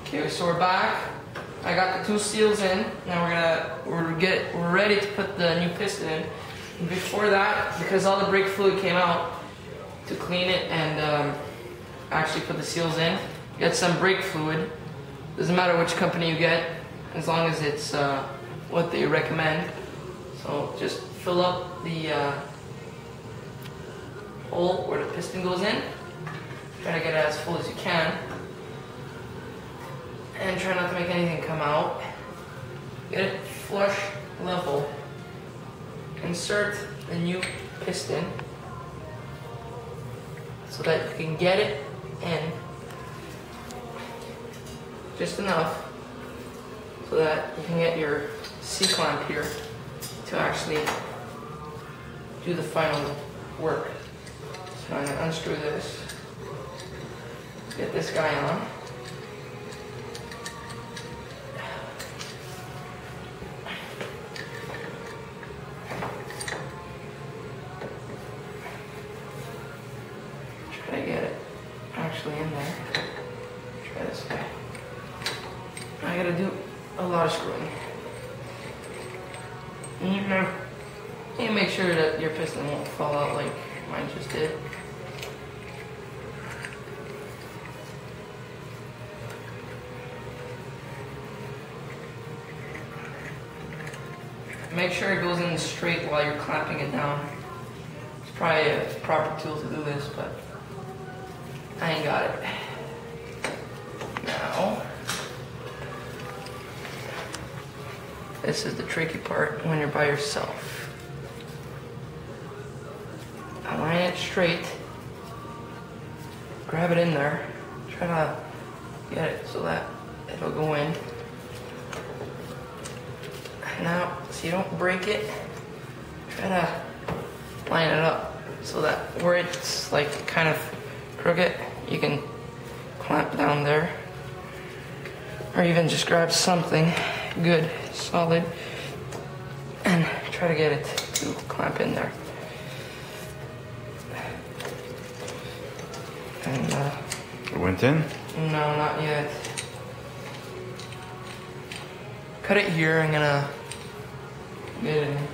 Okay, so we're back. I got the two seals in. Now we're ready to put the new piston in. And before that, because all the brake fluid came out, to clean it and actually put the seals in, get some brake fluid. Doesn't matter which company you get, as long as it's what they recommend. So just fill up the hole where the piston goes in. Try to get it as full as you can. And try not to make anything come out. Get it flush level. Insert the new piston so that you can get it in just enough so that you can get your C-clamp here to actually do the final work. So I'm going to unscrew this, get this guy on. Try to get it actually in there. Try this way. I gotta do a lot of screwing. And you make sure that your piston won't fall out like mine just did. Make sure it goes in straight while you're clamping it down. It's probably a proper tool to do this, but I ain't got it. Now, this is the tricky part when you're by yourself. Align it straight, grab it in there, try to get it so that it'll go in. Now, so you don't break it, try to line it up so that where it's like kind of crooked, you can clamp down there. Or even just grab something good, solid, and try to get it to clamp in there. And it went in? No, not yet. Cut it here, I'm gonna get it in.